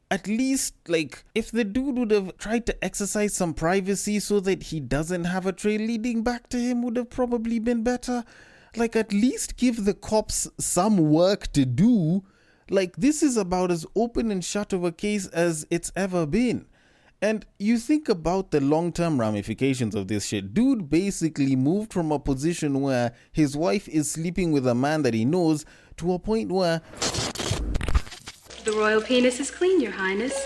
at least, like, if the dude would have tried to exercise some privacy so that he doesn't have a trail leading back to him, would have probably been better. Like, at least give the cops some work to do. Like, this is about as open and shut of a case as it's ever been. And you think about the long-term ramifications of this shit. Dude basically moved from a position where his wife is sleeping with a man that he knows to a point where... The royal penis is clean, Your Highness.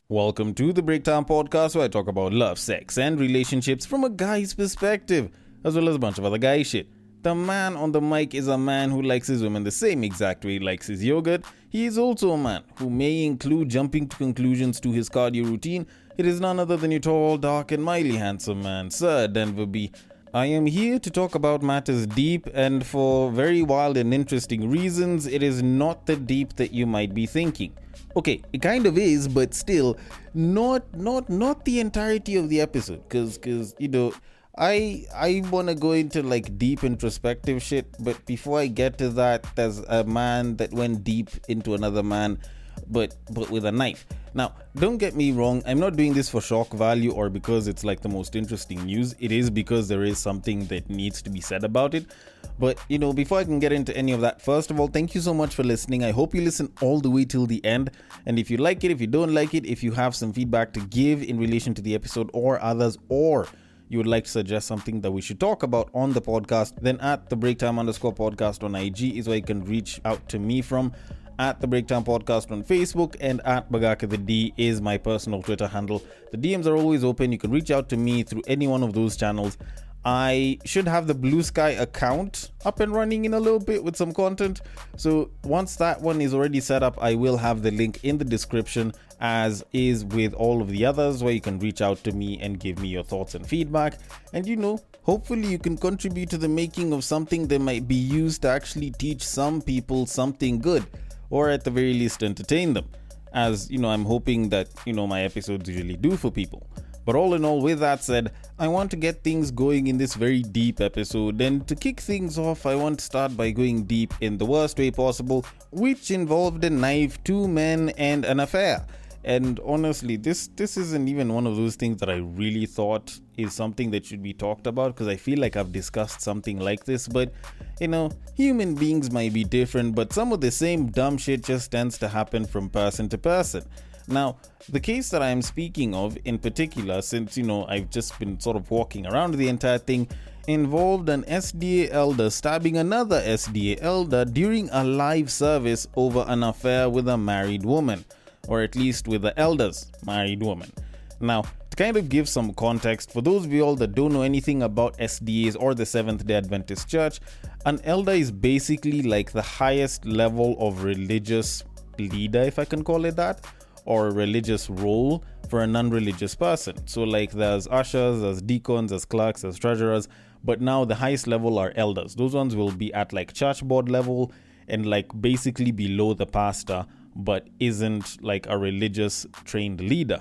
Welcome to the Breakdown Podcast, where I talk about love, sex, and relationships from a guy's perspective, as well as a bunch of other guy shit. The man on the mic is a man who likes his women the same exact way he likes his yogurt. He is also a man who may include jumping to conclusions to his cardio routine. It is none other than your tall, dark, and mildly handsome man, Sir Denver B. I am here to talk about matters deep, and for very wild and interesting reasons, it is not the deep that you might be thinking. Okay, it kind of is, but still, not the entirety of the episode, because you know, I want to go into like deep introspective shit, but before I get to that, there's a man that went deep into another man, but with a knife. Now, don't get me wrong, I'm not doing this for shock value or because it's like the most interesting news. It is because there is something that needs to be said about it. But, you know, before I can get into any of that, first of all, thank you so much for listening. I hope you listen all the way till the end. And if you like it, if you don't like it, if you have some feedback to give in relation to the episode or others, or you would like to suggest something that we should talk about on the podcast, then at the Breaktime_podcast on IG is where you can reach out to me from. At the Breakdown Podcast on Facebook, and at Bagaka the D is my personal Twitter handle. The DMs are always open. You can reach out to me through any one of those channels. I should have the Bluesky account up and running in a little bit with some content. So once that one is already set up, I will have the link in the description, as is with all of the others, where you can reach out to me and give me your thoughts and feedback. And you know, hopefully you can contribute to the making of something that might be used to actually teach some people something good, or at the very least entertain them, as you know, I'm hoping that, you know, my episodes usually do for people. But all in all, with that said, I want to get things going in this very deep episode, and to kick things off, I want to start by going deep in the worst way possible, which involved a knife, two men, and an affair. And honestly, this isn't even one of those things that I really thought is something that should be talked about, because I feel like I've discussed something like this, but you know, human beings might be different, but some of the same dumb shit just tends to happen from person to person. Now, the case that I'm speaking of in particular, since, you know, I've just been sort of walking around the entire thing, involved an SDA elder stabbing another SDA elder during a live service over an affair with a married woman, or at least with the elder's married woman. Now, to kind of give some context, for those of you all that don't know anything about SDAs or the Seventh-day Adventist Church, an elder is basically like the highest level of religious leader, if I can call it that, or a religious role for a non-religious person. So like there's ushers, there's deacons, there's clerks, there's treasurers, but now the highest level are elders. Those ones will be at like church board level and like basically below the pastor, but isn't like a religious trained leader.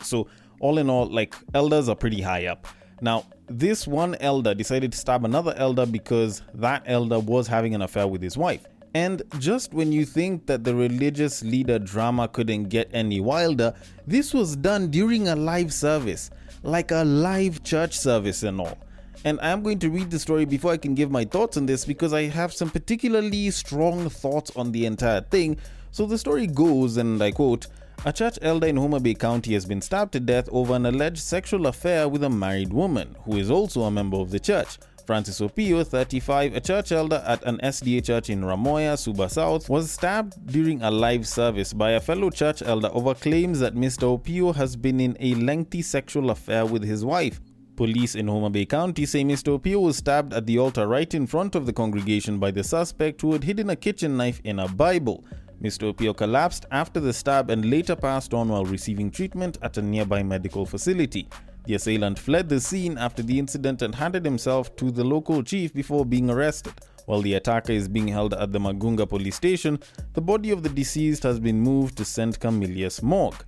So all in all, like elders are pretty high up. Now, this one elder decided to stab another elder because that elder was having an affair with his wife. And just when you think that the religious leader drama couldn't get any wilder, this was done during a live service, like a live church service and all. And I'm going to read the story before I can give my thoughts on this, because I have some particularly strong thoughts on the entire thing. So the story goes, and I quote, "A church elder in Homer Bay County has been stabbed to death over an alleged sexual affair with a married woman, who is also a member of the church. Francis Opio, 35, a church elder at an SDA church in Ramoya, Suba South, was stabbed during a live service by a fellow church elder over claims that Mr. Opio has been in a lengthy sexual affair with his wife. Police in Homer Bay County say Mr. Opio was stabbed at the altar right in front of the congregation by the suspect, who had hidden a kitchen knife in a Bible. Mr. Opio collapsed after the stab and later passed on while receiving treatment at a nearby medical facility. The assailant fled the scene after the incident and handed himself to the local chief before being arrested. While the attacker is being held at the Magunga police station, the body of the deceased has been moved to St. Camillus morgue."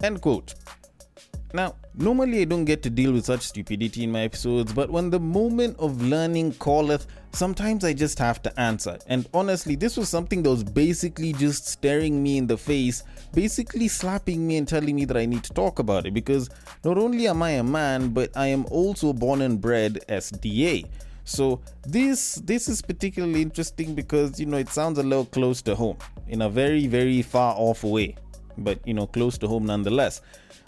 End quote. Now, normally I don't get to deal with such stupidity in my episodes, but when the moment of learning calleth, sometimes I just have to answer. And honestly, this was something that was basically just staring me in the face, basically slapping me and telling me that I need to talk about it, because not only am I a man, but I am also born and bred SDA. So this is particularly interesting because, it sounds a little close to home in a very, very far off way, but, close to home nonetheless.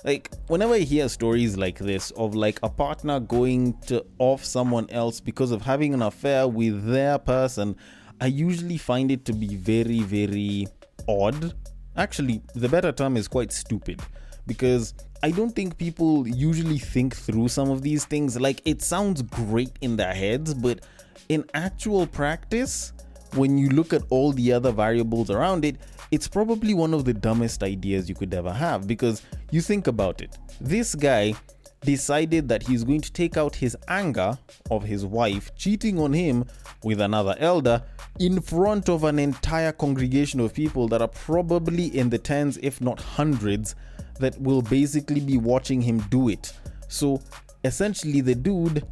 Like, whenever I hear stories like this of like a partner going to off someone else because of having an affair with their person, I usually find it to be very, very odd. Actually, the better term is quite stupid, because I don't think people usually think through some of these things. Like, it sounds great in their heads, but in actual practice, when you look at all the other variables around it, it's probably one of the dumbest ideas you could ever have. Because you think about it, this guy decided that he's going to take out his anger of his wife cheating on him with another elder in front of an entire congregation of people that are probably in the tens, if not hundreds, that will basically be watching him do it. So essentially, the dude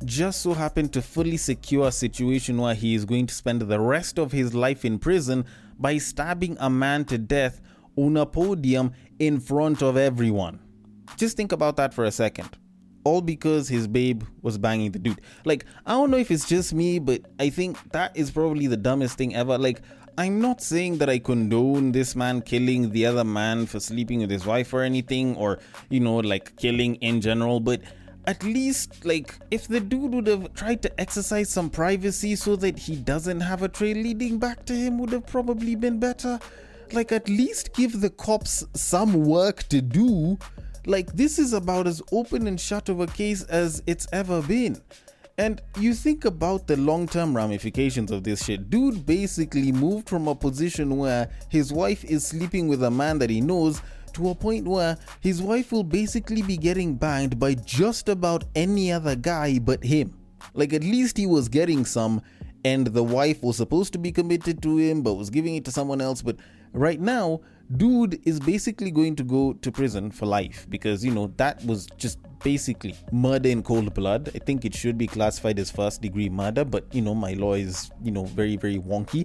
just so happened to fully secure a situation where he is going to spend the rest of his life in prison by stabbing a man to death on a podium in front of everyone. Just think about that for a second. All because his babe was banging the dude. Like, I don't know if it's just me, but I think that is probably the dumbest thing ever. Like, I'm not saying that I condone this man killing the other man for sleeping with his wife or anything, or, like killing in general, but at least, like, if the dude would have tried to exercise some privacy so that he doesn't have a trail leading back to him, would have probably been better. Like, at least give the cops some work to do. Like, this is about as open and shut of a case as it's ever been. And you think about the long-term ramifications of this shit. Dude basically moved from a position where his wife is sleeping with a man that he knows to a point where his wife will basically be getting banged by just about any other guy but him. Like, at least he was getting some, and the wife was supposed to be committed to him but was giving it to someone else. But right now, dude is basically going to go to prison for life, because that was just basically murder in cold blood. I think it should be classified as first degree murder, but my law is very, very wonky.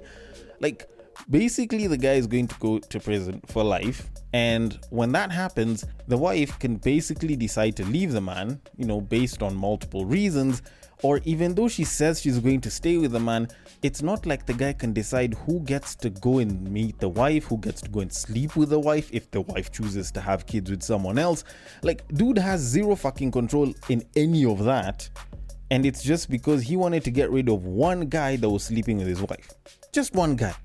Like, basically the guy is going to go to prison for life, and when that happens, the wife can basically decide to leave the man, based on multiple reasons. Or even though she says she's going to stay with the man, it's not like the guy can decide who gets to go and meet the wife, who gets to go and sleep with the wife if the wife chooses to have kids with someone else. Like, dude has zero fucking control in any of that. And it's just because he wanted to get rid of one guy that was sleeping with his wife. Just one guy.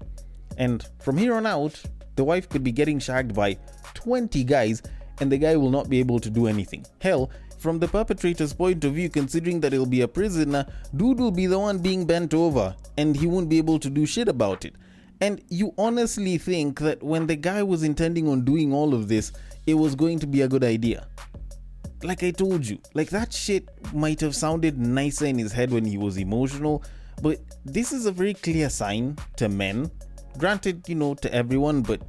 And from here on out, the wife could be getting shagged by 20 guys, and the guy will not be able to do anything. Hell, from the perpetrator's point of view, considering that he'll be a prisoner, dude will be the one being bent over, and he won't be able to do shit about it. And you honestly think that when the guy was intending on doing all of this, it was going to be a good idea? Like I told you, like, that shit might have sounded nicer in his head when he was emotional, but this is a very clear sign to men. Granted, to everyone, but,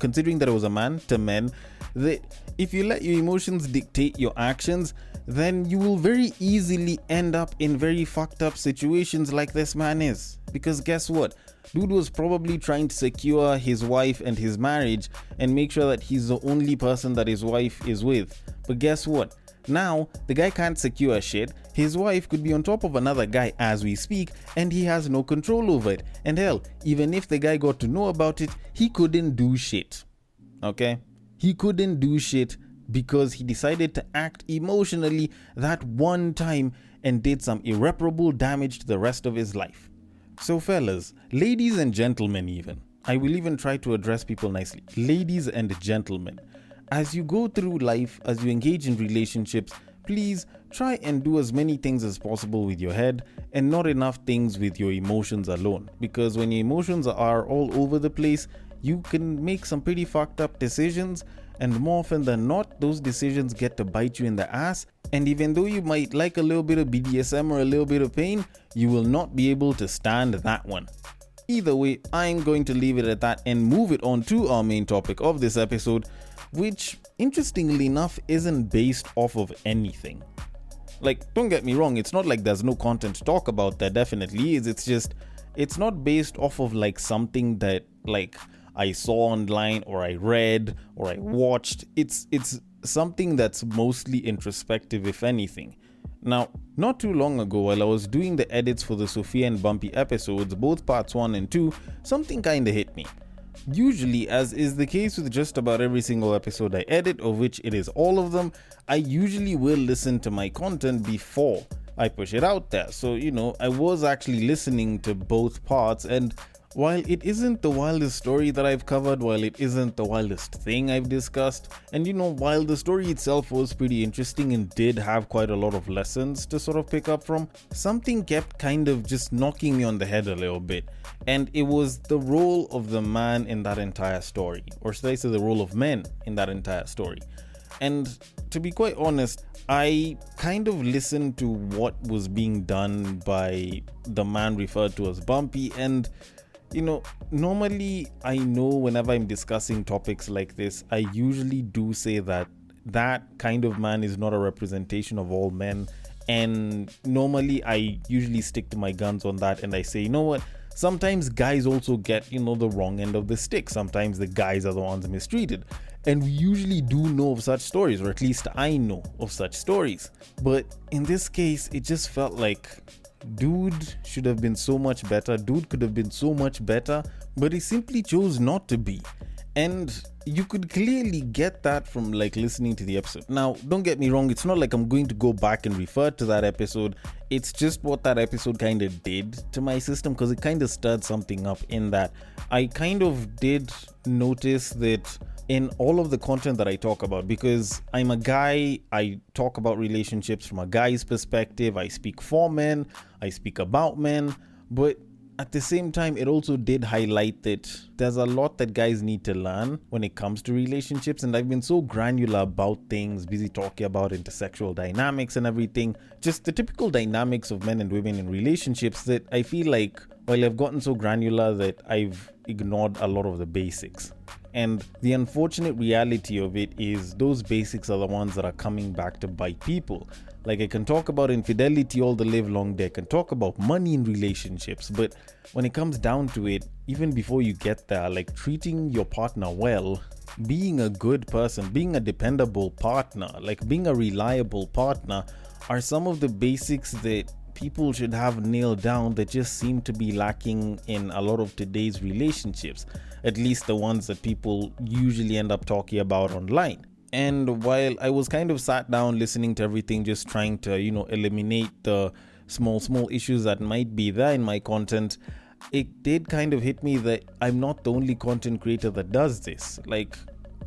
considering that it was a man, to men, that if you let your emotions dictate your actions, then you will very easily end up in very fucked up situations like this man is. Because guess what? Dude was probably trying to secure his wife and his marriage and make sure that he's the only person that his wife is with. But guess what? Now, the guy can't secure shit. His wife could be on top of another guy as we speak, and he has no control over it. And hell, even if the guy got to know about it, he couldn't do shit. Okay? He couldn't do shit because he decided to act emotionally that one time and did some irreparable damage to the rest of his life. So fellas, ladies and gentlemen even, I will even try to address people nicely. Ladies and gentlemen, as you go through life, as you engage in relationships, please try and do as many things as possible with your head and not enough things with your emotions alone. Because when your emotions are all over the place, you can make some pretty fucked up decisions, and more often than not, those decisions get to bite you in the ass. And even though you might like a little bit of BDSM or a little bit of pain, you will not be able to stand that one. Either way, I'm going to leave it at that and move it on to our main topic of this episode, which interestingly enough, isn't based off of anything. Like, don't get me wrong, it's not like there's no content to talk about. There definitely is. It's just, it's not based off of like something that like I saw online or I read or I watched. It's something that's mostly introspective, if anything. Now, not too long ago, while I was doing the edits for the Sophia and Bumpy episodes, both parts 1 and 2, something kinda hit me. Usually, as is the case with just about every single episode I edit, of which it is all of them, I usually will listen to my content before I push it out there. So, I was actually listening to both parts, and while it isn't the wildest story that I've covered, while it isn't the wildest thing I've discussed, and while the story itself was pretty interesting and did have quite a lot of lessons to sort of pick up from, something kept kind of just knocking me on the head a little bit. And it was the role of the man in that entire story, or should I say the role of men in that entire story. And to be quite honest, I kind of listened to what was being done by the man referred to as Bumpy, and normally I know whenever I'm discussing topics like this, I usually do say that that kind of man is not a representation of all men. And normally I usually stick to my guns on that, and I say, what? Sometimes guys also get, the wrong end of the stick. Sometimes the guys are the ones mistreated. And we usually do know of such stories, or at least I know of such stories. But in this case, it just felt like dude should have been so much better. Dude could have been so much better, but he simply chose not to be. And you could clearly get that from like listening to the episode. Now, don't get me wrong, it's not like I'm going to go back and refer to that episode. It's just what that episode kind of did to my system, because it kind of stirred something up in that I kind of did notice that in all of the content that I talk about, because I'm a guy, I talk about relationships from a guy's perspective. I speak for men, I speak about men, but at the same time, it also did highlight that there's a lot that guys need to learn when it comes to relationships. And I've been so granular about things, busy talking about intersexual dynamics and everything, just the typical dynamics of men and women in relationships, that I feel like while I've gotten so granular that I've ignored a lot of the basics. And the unfortunate reality of it is those basics are the ones that are coming back to bite people. Like, I can talk about infidelity all the live long day, I can talk about money in relationships, but when it comes down to it, even before you get there, like treating your partner well, being a good person, being a dependable partner, like being a reliable partner, are some of the basics that people should have nailed down that just seem to be lacking in a lot of today's relationships, at least the ones that people usually end up talking about online. And while I was kind of sat down listening to everything, just trying to, eliminate the small issues that might be there in my content, it did kind of hit me that I'm not the only content creator that does this. Like,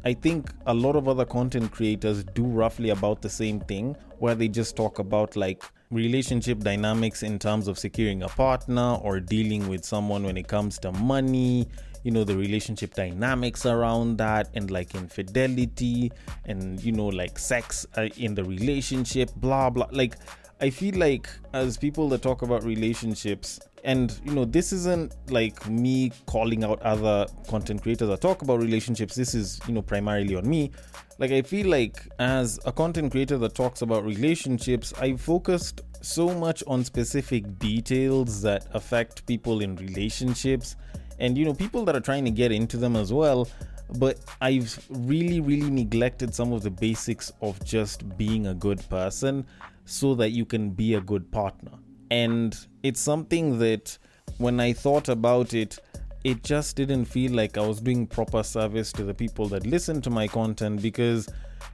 I think a lot of other content creators do roughly about the same thing, where they just talk about like relationship dynamics in terms of securing a partner or dealing with someone when it comes to money, the relationship dynamics around that, and like infidelity and, like sex in the relationship, blah, blah. Like, I feel like as people that talk about relationships, and, this isn't like me calling out other content creators that talk about relationships. This is, primarily on me. Like, I feel like as a content creator that talks about relationships, I focused so much on specific details that affect people in relationships and, people that are trying to get into them as well. But I've really neglected some of the basics of just being a good person so that you can be a good partner. And it's something that when I thought about it, it just didn't feel like I was doing proper service to the people that listen to my content, because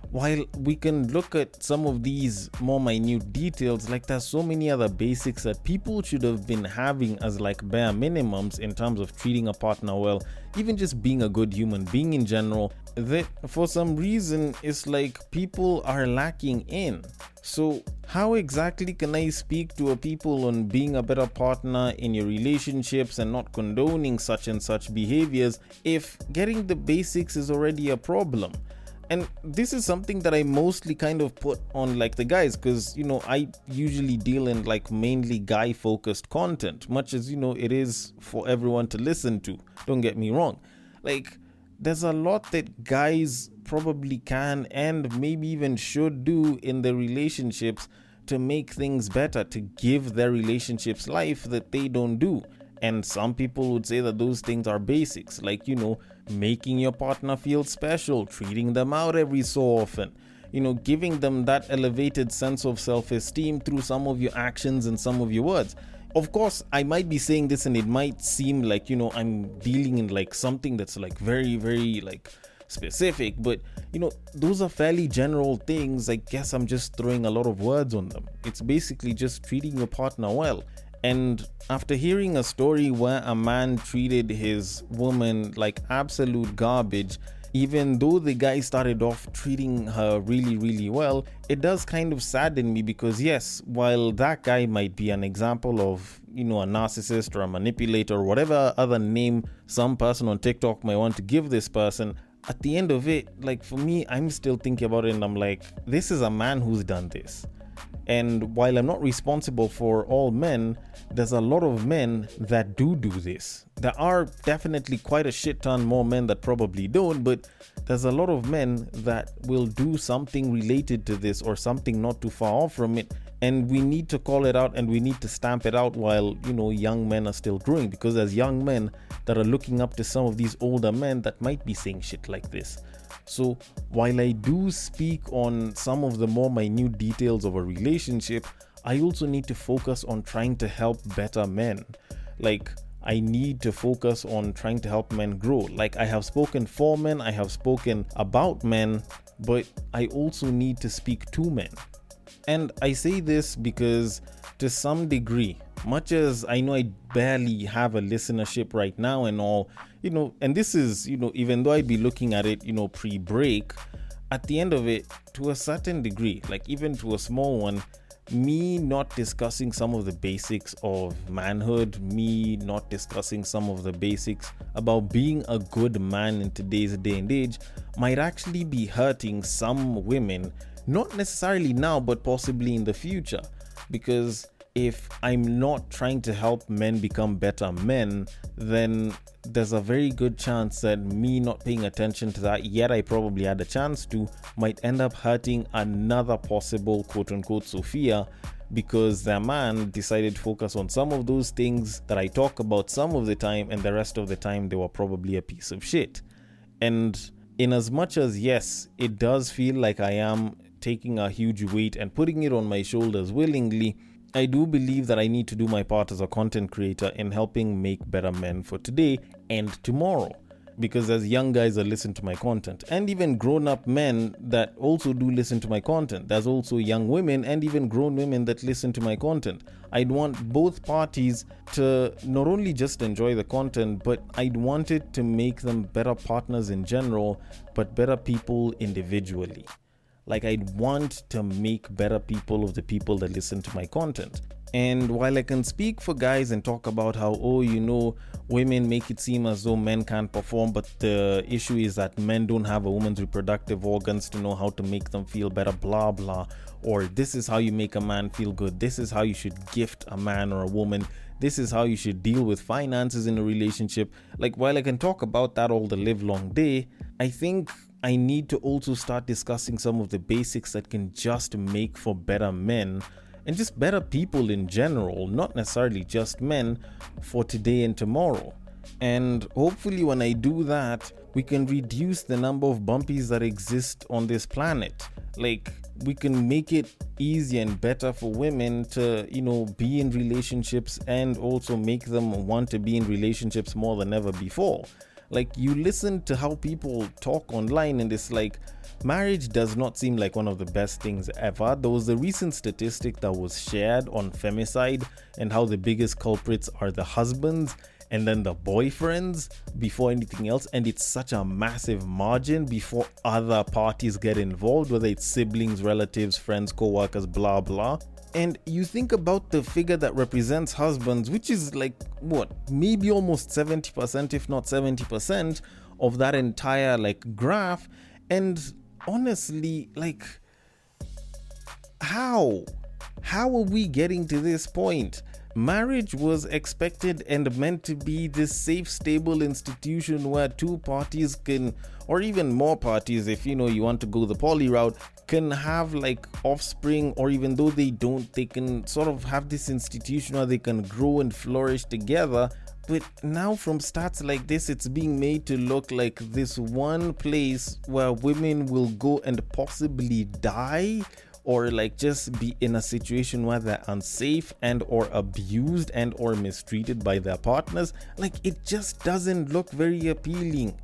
while we can look at some of these more minute details, like there's so many other basics that people should have been having as like bare minimums in terms of treating a partner well, even just being a good human being in general, that for some reason it's like people are lacking in. So how exactly can I speak to a people on being a better partner in your relationships and not condoning such and such behaviors if getting the basics is already a problem? And this is something that I mostly kind of put on like the guys, because, I usually deal in like mainly guy focused content, much as, it is for everyone to listen to. Don't get me wrong. Like, there's a lot that guys probably can and maybe even should do in their relationships to make things better, to give their relationships life that they don't do. And some people would say that those things are basics, like, making your partner feel special, treating them out every so often, giving them that elevated sense of self-esteem through some of your actions and some of your words. Of course, I might be saying this and it might seem like, I'm dealing in like something that's like very, very like specific, but those are fairly general things. I guess I'm just throwing a lot of words on them. It's basically just treating your partner well. And after hearing a story where a man treated his woman like absolute garbage, even though the guy started off treating her really, really well, it does kind of sadden me, because yes, while that guy might be an example of, a narcissist or a manipulator or whatever other name some person on TikTok might want to give this person, at the end of it, like for me, I'm still thinking about it and I'm like, this is a man who's done this. And while I'm not responsible for all men, there's a lot of men that do this. There are definitely quite a shit ton more men that probably don't, but there's a lot of men that will do something related to this or something not too far off from it. And we need to call it out and we need to stamp it out while, young men are still growing, because there's young men that are looking up to some of these older men that might be saying shit like this. So while I do speak on some of the more minute details of a relationship, I also need to focus on trying to help better men. Like, I need to focus on trying to help men grow. Like, I have spoken for men, I have spoken about men, but I also need to speak to men. And I say this because to some degree, much as I know I barely have a listenership right now and all, and this is, even though I'd be looking at it, pre-break, at the end of it, to a certain degree, like even to a small one, me not discussing some of the basics of manhood, me not discussing some of the basics about being a good man in today's day and age might actually be hurting some women, not necessarily now, but possibly in the future. Because if I'm not trying to help men become better men, then there's a very good chance that me not paying attention to that, yet I probably had a chance to, might end up hurting another possible quote-unquote Sophia, because their man decided to focus on some of those things that I talk about some of the time, and the rest of the time they were probably a piece of shit. And in as much as, yes, it does feel like I am taking a huge weight and putting it on my shoulders willingly, I do believe that I need to do my part as a content creator in helping make better men for today and tomorrow. Because as young guys that listen to my content, and even grown-up men that also do listen to my content, there's also young women and even grown women that listen to my content. I'd want both parties to not only just enjoy the content, but I'd want it to make them better partners in general, but better people individually. Like, I'd want to make better people of the people that listen to my content. And while I can speak for guys and talk about how, women make it seem as though men can't perform, but the issue is that men don't have a woman's reproductive organs to know how to make them feel better, blah, blah. Or this is how you make a man feel good. This is how you should gift a man or a woman. This is how you should deal with finances in a relationship. Like, while I can talk about that all the live long day, I think I need to also start discussing some of the basics that can just make for better men and just better people in general, not necessarily just men, for today and tomorrow. And hopefully when I do that, we can reduce the number of bumpies that exist on this planet. Like, we can make it easier and better for women to, be in relationships, and also make them want to be in relationships more than ever before. Like, you listen to how people talk online and it's like, marriage does not seem like one of the best things ever. There was a recent statistic that was shared on femicide and how the biggest culprits are the husbands and then the boyfriends before anything else. And it's such a massive margin before other parties get involved, whether it's siblings, relatives, friends, co-workers, blah, blah. And you think about the figure that represents husbands, which is like, maybe almost 70%, if not 70% of that entire graph. And honestly, how are we getting to this point? marriage was expected and meant to be this safe, stable institution where two parties can, or even more parties, if you want to go the poly route, can have like offspring, or even though they don't, they can sort of have this institution where they can grow and flourish together. But now from stats like this, it's being made to look like this one place where women will go and possibly die, or like just be in a situation where they're unsafe and or abused and or mistreated by their partners. Like, it just doesn't look very appealing.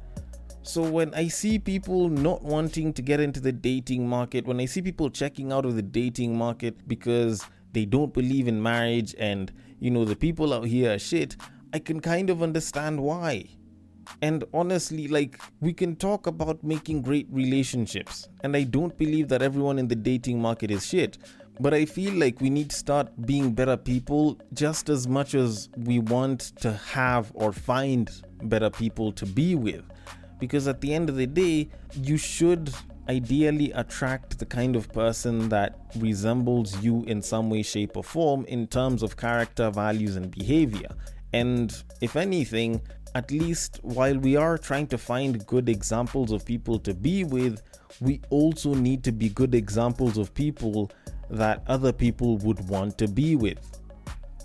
So when I see people not wanting to get into the dating market, when I see people checking out of the dating market because they don't believe in marriage and the people out here are shit, I can kind of understand why. And honestly, like, we can talk about making great relationships, and I don't believe that everyone in the dating market is shit, but I feel like we need to start being better people just as much as we want to have or find better people to be with. Because at the end of the day, you should ideally attract the kind of person that resembles you in some way, shape, or form in terms of character, values, and behavior. And if anything, at least while we are trying to find good examples of people to be with, we also need to be good examples of people that other people would want to be with.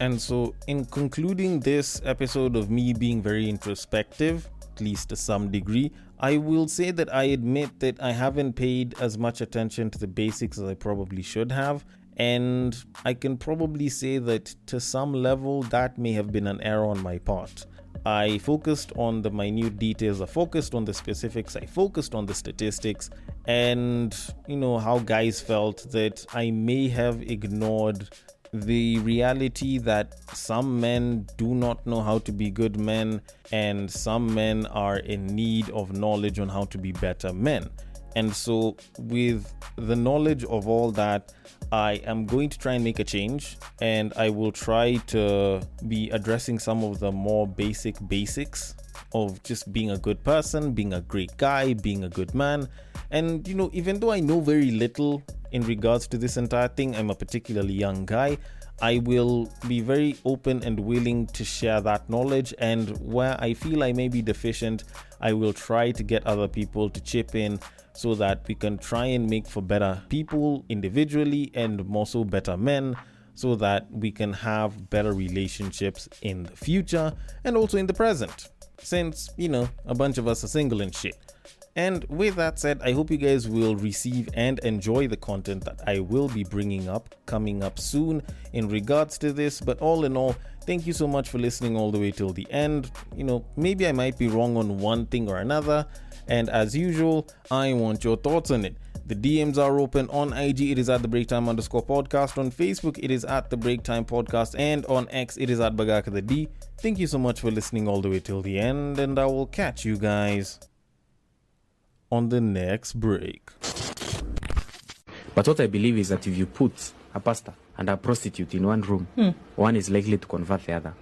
And so, in concluding this episode of me being very introspective, at least to some degree, I will say that I admit that I haven't paid as much attention to the basics as I probably should have. And I can probably say that to some level that may have been an error on my part. I focused on the minute details, I focused on the specifics, I focused on the statistics, and how guys felt that I may have ignored the reality that some men do not know how to be good men, and some men are in need of knowledge on how to be better men. And so with the knowledge of all that, I am going to try and make a change, and I will try to be addressing some of the more basics of just being a good person, being a great guy, being a good man. And even though I know very little in regards to this entire thing, I'm a particularly young guy, I will be very open and willing to share that knowledge, and where I feel I may be deficient, I will try to get other people to chip in so that we can try and make for better people individually, and more so better men, so that we can have better relationships in the future and also in the present, since a bunch of us are single and shit. And with that said, I hope you guys will receive and enjoy the content that I will be bringing up coming up soon in regards to this. But all in all, thank you so much for listening all the way till the end. Maybe I might be wrong on one thing or another, and as usual, I want your thoughts on it. The DMs are open. On IG, it is at the breaktime_podcast. On Facebook, it is at the breaktime podcast, and on X, it is at Bagaka the D. Thank you so much for listening all the way till the end, and I will catch you guys on the next break. But what I believe is that if you put a pastor and a prostitute in one room, one is likely to convert the other.